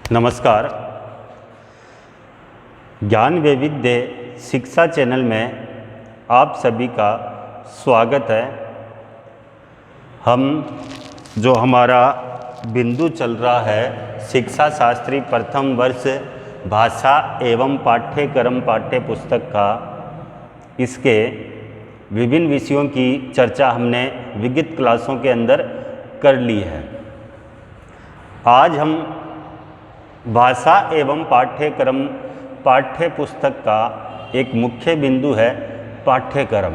नमस्कार। ज्ञान वैविध्य शिक्षा चैनल में आप सभी का स्वागत है। हम जो हमारा बिंदु चल रहा है शिक्षा शास्त्री प्रथम वर्ष भाषा एवं पाठ्यक्रम पाठ्य पुस्तक का, इसके विभिन्न विषयों की चर्चा हमने विगत क्लासों के अंदर कर ली है। आज हम भाषा एवं पाठ्यक्रम पाठ्य पुस्तक का एक मुख्य बिंदु है पाठ्यक्रम।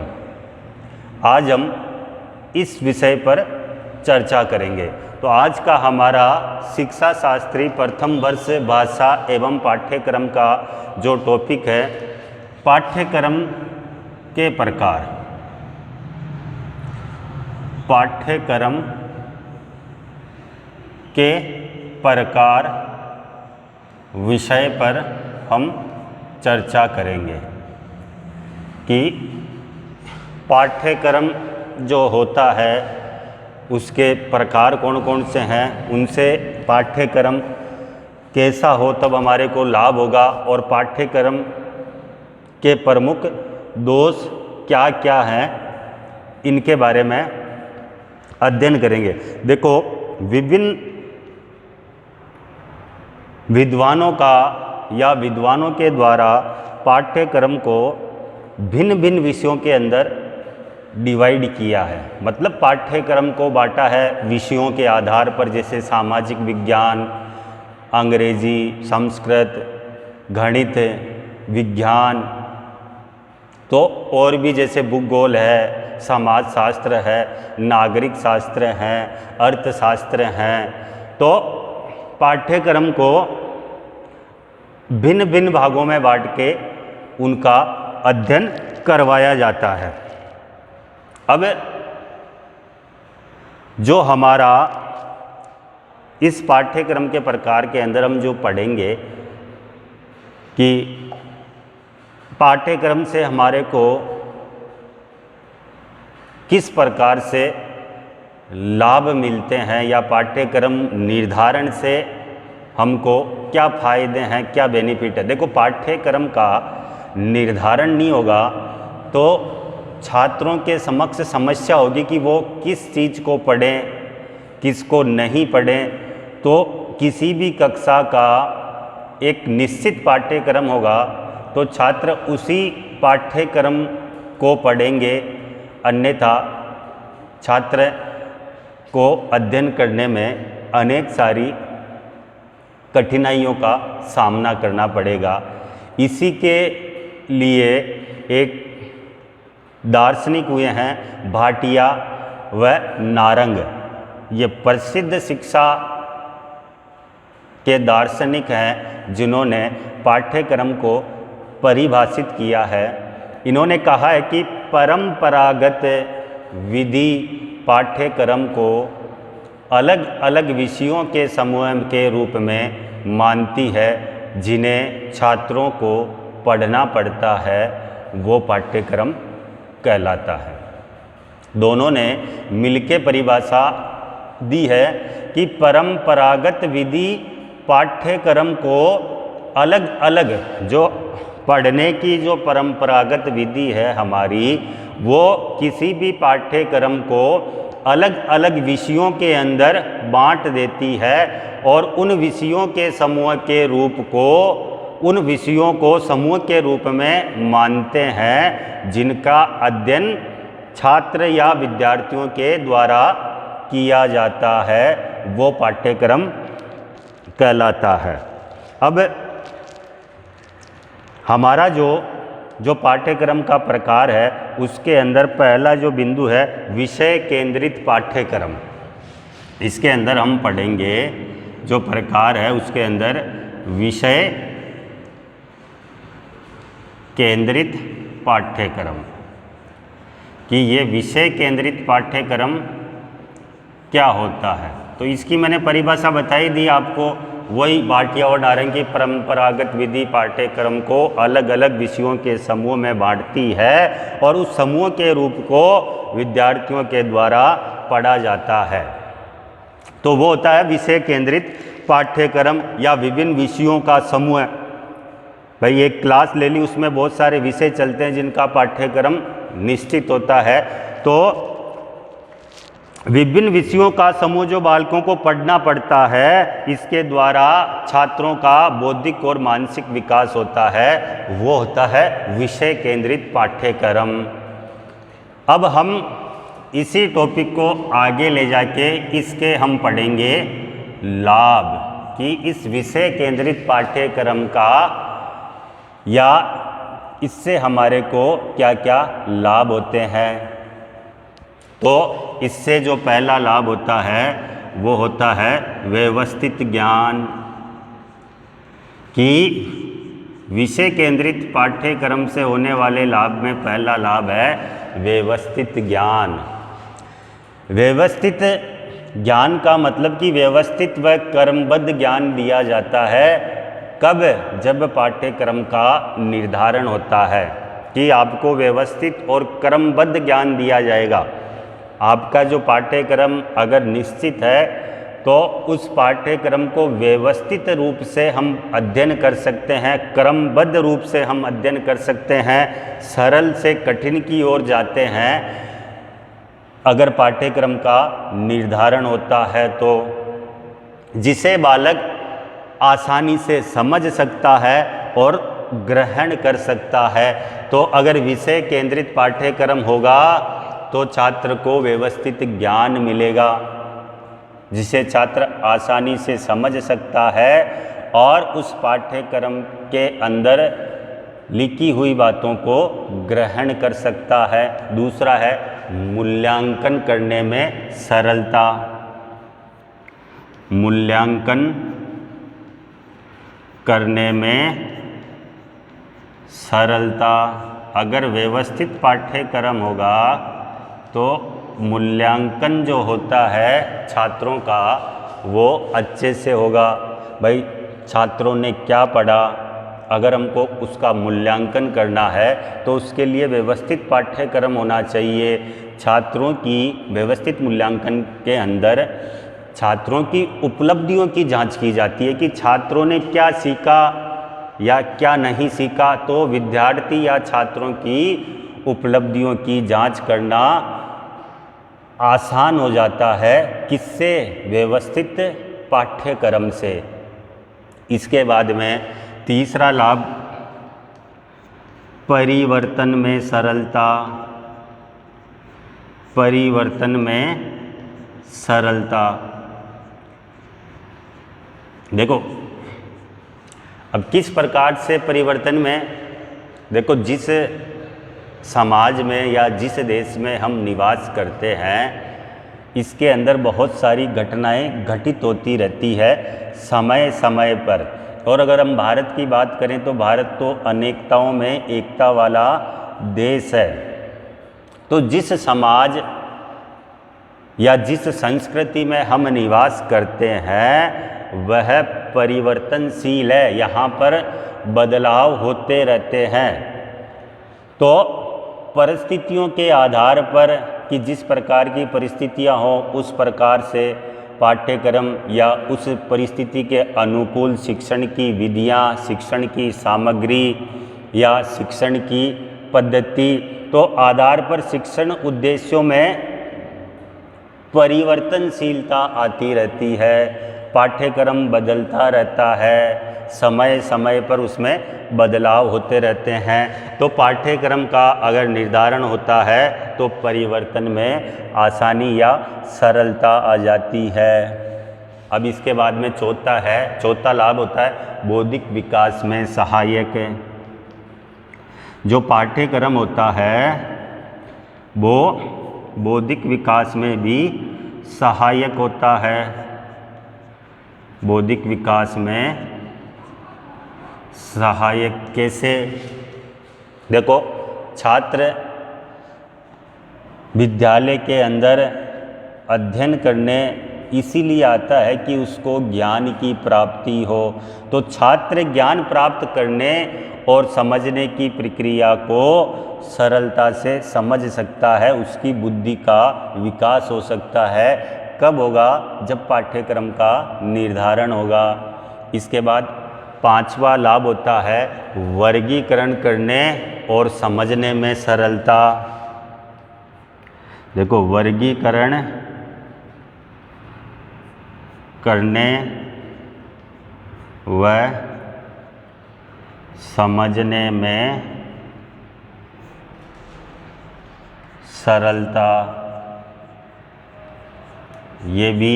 आज हम इस विषय पर चर्चा करेंगे। तो आज का हमारा शिक्षा शास्त्री प्रथम वर्ष भाषा एवं पाठ्यक्रम का जो टॉपिक है पाठ्यक्रम के प्रकार, पाठ्यक्रम के प्रकार विषय पर हम चर्चा करेंगे कि पाठ्यक्रम जो होता है उसके प्रकार कौन कौन से हैं, उनसे पाठ्यक्रम कैसा हो तब हमारे को लाभ होगा, और पाठ्यक्रम के प्रमुख दोष क्या क्या हैं इनके बारे में अध्ययन करेंगे। देखो, विभिन्न विद्वानों का या विद्वानों के द्वारा पाठ्यक्रम को भिन्न भिन्न विषयों के अंदर डिवाइड किया है। मतलब पाठ्यक्रम को बांटा है विषयों के आधार पर, जैसे सामाजिक विज्ञान, अंग्रेजी, संस्कृत, गणित, विज्ञान, तो और भी जैसे भूगोल है, समाज शास्त्र है, नागरिक शास्त्र हैं, अर्थशास्त्र हैं। तो पाठ्यक्रम को भिन्न भिन्न भागों में बांट के उनका अध्ययन करवाया जाता है। अब जो हमारा इस पाठ्यक्रम के प्रकार के अंदर हम जो पढ़ेंगे कि पाठ्यक्रम से हमारे को किस प्रकार से लाभ मिलते हैं, या पाठ्यक्रम निर्धारण से हमको क्या फ़ायदे हैं, क्या बेनिफिट है। देखो, पाठ्यक्रम का निर्धारण नहीं होगा तो छात्रों के समक्ष समस्या होगी कि वो किस चीज़ को पढ़ें, किसको नहीं पढ़ें। तो किसी भी कक्षा का एक निश्चित पाठ्यक्रम होगा तो छात्र उसी पाठ्यक्रम को पढ़ेंगे, अन्यथा छात्र को अध्ययन करने में अनेक सारी कठिनाइयों का सामना करना पड़ेगा। इसी के लिए एक दार्शनिक हुए हैं भाटिया व नारंग। ये प्रसिद्ध शिक्षा के दार्शनिक हैं जिन्होंने पाठ्यक्रम को परिभाषित किया है। इन्होंने कहा है कि परंपरागत विधि पाठ्यक्रम को अलग अलग विषयों के समूह के रूप में मानती है, जिन्हें छात्रों को पढ़ना पड़ता है, वो पाठ्यक्रम कहलाता है। दोनों ने मिलके परिभाषा दी है कि परंपरागत विधि पाठ्यक्रम को अलग अलग जो पढ़ने की जो परंपरागत विधि है हमारी, वो किसी भी पाठ्यक्रम को अलग अलग विषयों के अंदर बांट देती है, और उन विषयों के समूह के रूप को, उन विषयों को समूह के रूप में मानते हैं जिनका अध्ययन छात्र या विद्यार्थियों के द्वारा किया जाता है, वो पाठ्यक्रम कहलाता है। अब हमारा जो पाठ्यक्रम का प्रकार है उसके अंदर पहला जो बिंदु है विषय केंद्रित पाठ्यक्रम। इसके अंदर हम पढ़ेंगे जो प्रकार है उसके अंदर विषय केंद्रित पाठ्यक्रम, कि ये विषय केंद्रित पाठ्यक्रम क्या होता है। तो इसकी मैंने परिभाषा बताई दी आपको। वही भाटिया और नारंग की परंपरागत विधि पाठ्यक्रम को अलग अलग विषयों के समूह में बांटती है, और उस समूह के रूप को विद्यार्थियों के द्वारा पढ़ा जाता है। तो वो होता है विषय केंद्रित पाठ्यक्रम या विभिन्न विषयों का समूह है। भाई एक क्लास ले ली, उसमें बहुत सारे विषय चलते हैं जिनका पाठ्यक्रम निश्चित होता है। तो विभिन्न विषयों का समूह जो बालकों को पढ़ना पड़ता है, इसके द्वारा छात्रों का बौद्धिक और मानसिक विकास होता है, वो होता है विषय केंद्रित पाठ्यक्रम। अब हम इसी टॉपिक को आगे ले जाके इसके हम पढ़ेंगे लाभ, कि इस विषय केंद्रित पाठ्यक्रम का या इससे हमारे को क्या क्या लाभ होते हैं। तो इससे जो पहला लाभ होता है वो होता है व्यवस्थित ज्ञान, कि विषय केंद्रित पाठ्यक्रम से होने वाले लाभ में पहला लाभ है व्यवस्थित ज्ञान। व्यवस्थित ज्ञान का मतलब कि व्यवस्थित व क्रमबद्ध ज्ञान दिया जाता है। कब? जब पाठ्यक्रम का निर्धारण होता है, कि आपको व्यवस्थित और क्रमबद्ध ज्ञान दिया जाएगा। आपका जो पाठ्यक्रम अगर निश्चित है तो उस पाठ्यक्रम को व्यवस्थित रूप से हम अध्ययन कर सकते हैं, क्रमबद्ध रूप से हम अध्ययन कर सकते हैं, सरल से कठिन की ओर जाते हैं अगर पाठ्यक्रम का निर्धारण होता है, तो जिसे बालक आसानी से समझ सकता है और ग्रहण कर सकता है। तो अगर विषय केंद्रित पाठ्यक्रम होगा तो छात्र को व्यवस्थित ज्ञान मिलेगा, जिसे छात्र आसानी से समझ सकता है और उस पाठ्यक्रम के अंदर लिखी हुई बातों को ग्रहण कर सकता है। दूसरा है मूल्यांकन करने में सरलता। मूल्यांकन करने में सरलता। अगर व्यवस्थित पाठ्यक्रम होगा तो मूल्यांकन जो होता है छात्रों का वो अच्छे से होगा। भाई छात्रों ने क्या पढ़ा, अगर हमको उसका मूल्यांकन करना है तो उसके लिए व्यवस्थित पाठ्यक्रम होना चाहिए। छात्रों की व्यवस्थित मूल्यांकन के अंदर छात्रों की उपलब्धियों की जांच की जाती है, कि छात्रों ने क्या सीखा या क्या नहीं सीखा। तो विद्यार्थी या छात्रों की उपलब्धियों की जांच करना आसान हो जाता है, किससे? व्यवस्थित पाठ्यक्रम से। इसके बाद में तीसरा लाभ परिवर्तन में सरलता। परिवर्तन में सरलता। देखो अब किस प्रकार से परिवर्तन में, देखो जिस समाज में या जिस देश में हम निवास करते हैं इसके अंदर बहुत सारी घटनाएं घटित होती रहती है समय समय पर। और अगर हम भारत की बात करें तो भारत तो अनेकताओं में एकता वाला देश है। तो जिस समाज या जिस संस्कृति में हम निवास करते हैं वह परिवर्तनशील है, यहाँ पर बदलाव होते रहते हैं। तो परिस्थितियों के आधार पर, कि जिस प्रकार की परिस्थितियाँ हों उस प्रकार से पाठ्यक्रम या उस परिस्थिति के अनुकूल शिक्षण की विधियाँ, शिक्षण की सामग्री या शिक्षण की पद्धति, तो आधार पर शिक्षण उद्देश्यों में परिवर्तनशीलता आती रहती है। पाठ्यक्रम बदलता रहता है, समय समय पर उसमें बदलाव होते रहते हैं। तो पाठ्यक्रम का अगर निर्धारण होता है तो परिवर्तन में आसानी या सरलता आ जाती है। अब इसके बाद में चौथा लाभ होता है बौद्धिक विकास में सहायक। जो पाठ्यक्रम होता है वो बौद्धिक विकास में भी सहायक होता है। बौद्धिक विकास में सहायक कैसे? देखो छात्र विद्यालय के अंदर अध्ययन करने इसीलिए आता है कि उसको ज्ञान की प्राप्ति हो। तो छात्र ज्ञान प्राप्त करने और समझने की प्रक्रिया को सरलता से समझ सकता है, उसकी बुद्धि का विकास हो सकता है। कब होगा? जब पाठ्यक्रम का निर्धारण होगा। इसके बाद पांचवा लाभ होता है वर्गीकरण करने और समझने में सरलता। देखो, वर्गीकरण करने व समझने में सरलता, ये भी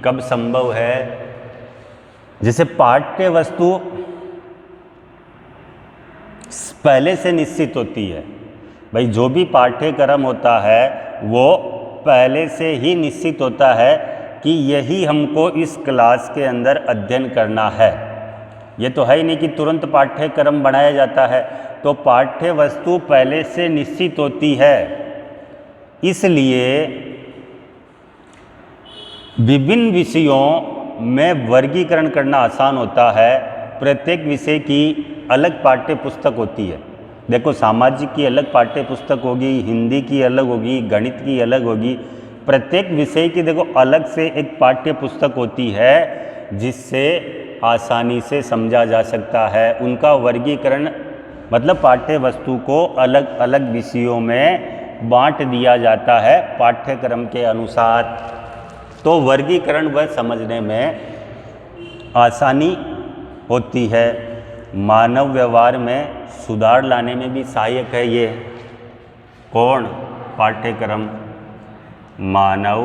कब संभव है? जैसे पाठ्य वस्तु पहले से निश्चित होती है। भाई, जो भी पाठ्यक्रम होता है वो पहले से ही निश्चित होता है कि यही हमको इस क्लास के अंदर अध्ययन करना है। ये तो है ही नहीं कि तुरंत पाठ्यक्रम बनाया जाता है। तो पाठ्य वस्तु पहले से निश्चित होती है, इसलिए विभिन्न विषयों में वर्गीकरण करना आसान होता है। प्रत्येक विषय की अलग पाठ्य पुस्तक होती है। देखो, सामाजिक की अलग पाठ्य पुस्तक होगी, हिंदी की अलग होगी, गणित की अलग होगी। प्रत्येक विषय की देखो अलग से एक पाठ्य पुस्तक होती है जिससे आसानी से समझा जा सकता है। उनका वर्गीकरण मतलब पाठ्य वस्तु को अलग अलग विषयों में बांट दिया जाता है पाठ्यक्रम के अनुसार। तो वर्गीकरण व समझने में आसानी होती है। मानव व्यवहार में सुधार लाने में भी सहायक है ये। कौन? पाठ्यक्रम मानव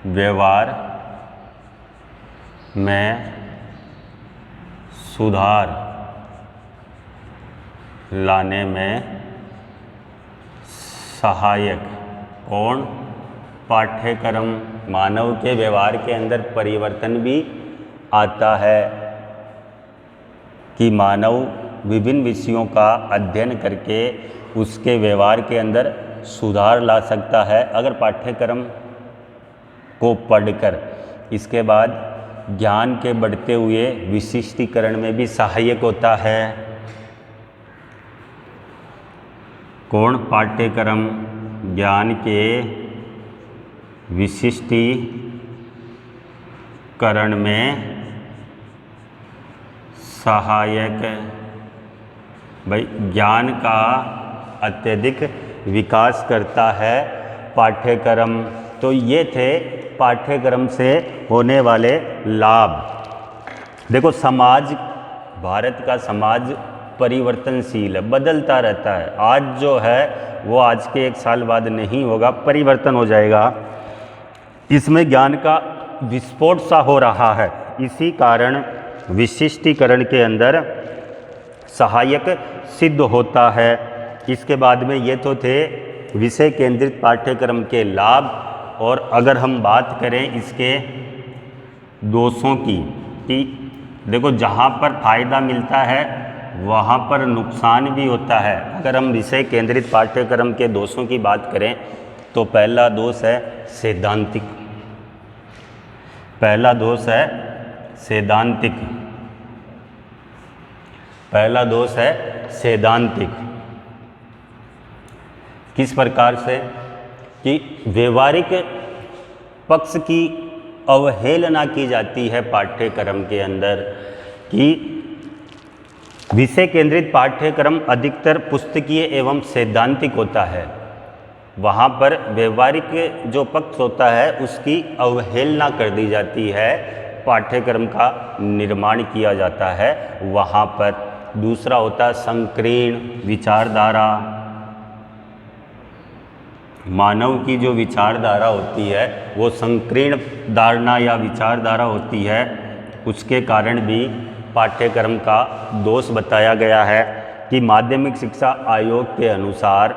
व्यवहार में सुधार लाने में सहायक। कौन? पाठ्यक्रम। मानव के व्यवहार के अंदर परिवर्तन भी आता है कि मानव विभिन्न विषयों का अध्ययन करके उसके व्यवहार के अंदर सुधार ला सकता है अगर पाठ्यक्रम को पढ़कर। इसके बाद ज्ञान के बढ़ते हुए विशिष्टीकरण में भी सहायक होता है। कौन? पाठ्यक्रम ज्ञान के विशिष्टीकरण में सहायक। भाई, ज्ञान का अत्यधिक विकास करता है पाठ्यक्रम। तो ये थे पाठ्यक्रम से होने वाले लाभ। देखो, समाज, भारत का समाज परिवर्तनशील है, बदलता रहता है। आज जो है वो आज के 1 साल बाद नहीं होगा, परिवर्तन हो जाएगा। इसमें ज्ञान का विस्फोट सा हो रहा है। इसी कारण विशिष्टीकरण के अंदर सहायक सिद्ध होता है। इसके बाद में ये तो थे विषय केंद्रित पाठ्यक्रम के लाभ। और अगर हम बात करें इसके दोषों की, कि देखो जहाँ पर फायदा मिलता है वहाँ पर नुकसान भी होता है। अगर हम विषय केंद्रित पाठ्यक्रम के दोषों की बात करें तो पहला दोष है सैद्धांतिक। पहला दोष है सैद्धांतिक। पहला दोष है सैद्धांतिक। किस प्रकार से? कि व्यवहारिक पक्ष की अवहेलना की जाती है पाठ्यक्रम के अंदर। कि विषय केंद्रित पाठ्यक्रम अधिकतर पुस्तकीय एवं सैद्धांतिक होता है। वहाँ पर व्यवहारिक जो पक्ष होता है उसकी अवहेलना कर दी जाती है, पाठ्यक्रम का निर्माण किया जाता है वहाँ पर। दूसरा होता है संकीर्ण विचारधारा। मानव की जो विचारधारा होती है वो संकीर्ण धारणा या विचारधारा होती है। उसके कारण भी पाठ्यक्रम का दोष बताया गया है कि माध्यमिक शिक्षा आयोग के अनुसार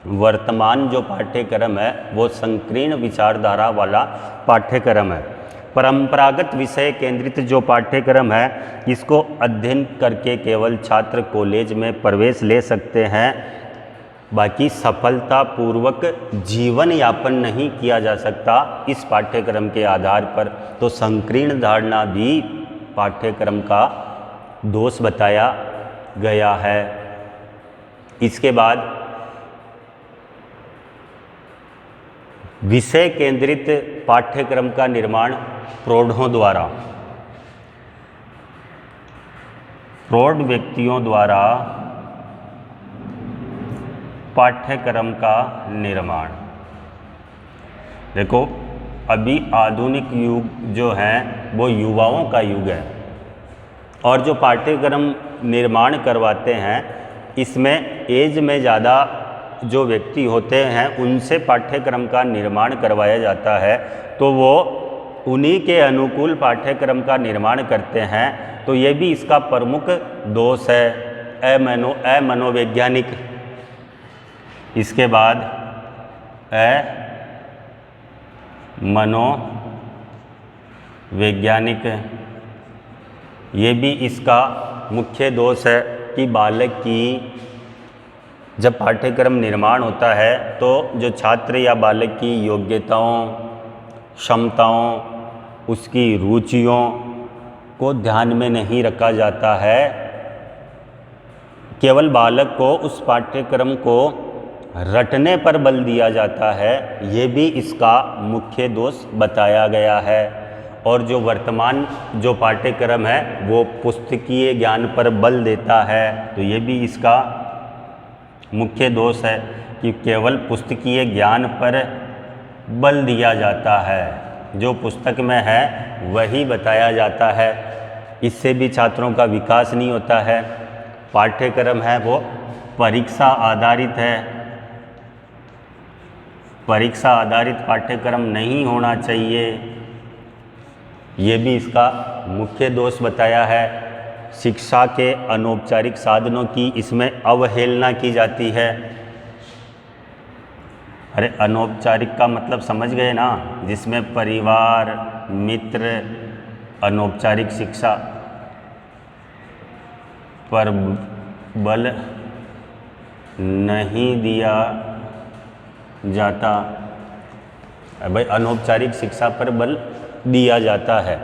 वर्तमान जो पाठ्यक्रम है वो संकीर्ण विचारधारा वाला पाठ्यक्रम है। परंपरागत विषय केंद्रित जो पाठ्यक्रम है इसको अध्ययन करके केवल छात्र कॉलेज में प्रवेश ले सकते हैं, बाकी सफलतापूर्वक जीवन यापन नहीं किया जा सकता इस पाठ्यक्रम के आधार पर। तो संकीर्ण धारणा भी पाठ्यक्रम का दोष बताया गया है। इसके बाद विषय केंद्रित पाठ्यक्रम का निर्माण प्रौढ़ों द्वारा, प्रौढ़ व्यक्तियों द्वारा पाठ्यक्रम का निर्माण। देखो, अभी आधुनिक युग जो है वो युवाओं का युग है, और जो पाठ्यक्रम निर्माण करवाते हैं इसमें एज में ज़्यादा जो व्यक्ति होते हैं उनसे पाठ्यक्रम का निर्माण करवाया जाता है, तो वो उन्हीं के अनुकूल पाठ्यक्रम का निर्माण करते हैं। तो ये भी इसका प्रमुख दोष है, अमनोवैज्ञानिक। इसके बाद मनोवैज्ञानिक, ये भी इसका मुख्य दोष है कि बालक की जब पाठ्यक्रम निर्माण होता है तो जो छात्र या बालक की योग्यताओं, क्षमताओं, उसकी रुचियों को ध्यान में नहीं रखा जाता है, केवल बालक को उस पाठ्यक्रम को रटने पर बल दिया जाता है। ये भी इसका मुख्य दोष बताया गया है। और जो वर्तमान जो पाठ्यक्रम है वो पुस्तकीय ज्ञान पर बल देता है, तो ये भी इसका मुख्य दोष है कि केवल पुस्तकीय ज्ञान पर बल दिया जाता है, जो पुस्तक में है वही बताया जाता है। इससे भी छात्रों का विकास नहीं होता है। पाठ्यक्रम है वो परीक्षा आधारित है, परीक्षा आधारित पाठ्यक्रम नहीं होना चाहिए, ये भी इसका मुख्य दोष बताया है। शिक्षा के अनौपचारिक साधनों की इसमें अवहेलना की जाती है। अरे अनौपचारिक का मतलब समझ गए ना, जिसमें परिवार, मित्र, अनौपचारिक शिक्षा पर बल नहीं दिया जाता। भाई अनौपचारिक शिक्षा पर बल दिया जाता है,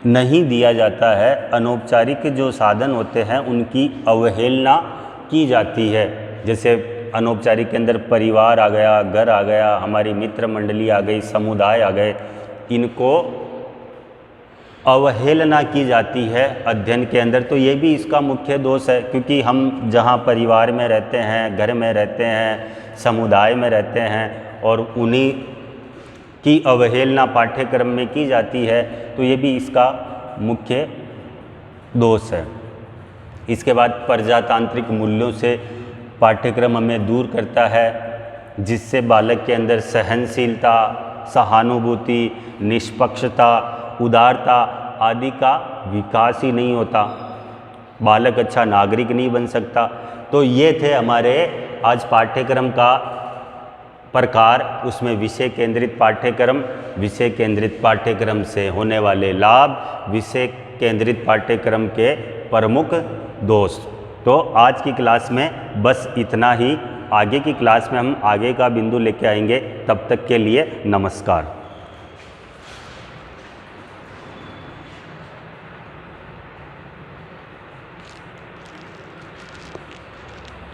नहीं दिया जाता है। अनौपचारिक जो साधन होते हैं उनकी अवहेलना की जाती है। जैसे अनौपचारिक के अंदर परिवार आ गया, घर आ गया, हमारी मित्र मंडली आ गई, समुदाय आ गए, इनको अवहेलना की जाती है अध्ययन के अंदर। तो ये भी इसका मुख्य दोष है, क्योंकि हम जहाँ परिवार में रहते हैं, घर में रहते हैं, समुदाय में रहते हैं, और उन्हीं की अवहेलना पाठ्यक्रम में की जाती है, तो ये भी इसका मुख्य दोष है। इसके बाद प्रजातांत्रिक मूल्यों से पाठ्यक्रम हमें दूर करता है, जिससे बालक के अंदर सहनशीलता, सहानुभूति, निष्पक्षता, उदारता आदि का विकास ही नहीं होता। बालक अच्छा नागरिक नहीं बन सकता। तो ये थे हमारे आज पाठ्यक्रम का प्रकार, उसमें विषय केंद्रित पाठ्यक्रम, विषय केंद्रित पाठ्यक्रम से होने वाले लाभ, विषय केंद्रित पाठ्यक्रम के प्रमुख दोष। तो आज की क्लास में बस इतना ही। आगे की क्लास में हम आगे का बिंदु लेके आएंगे। तब तक के लिए नमस्कार।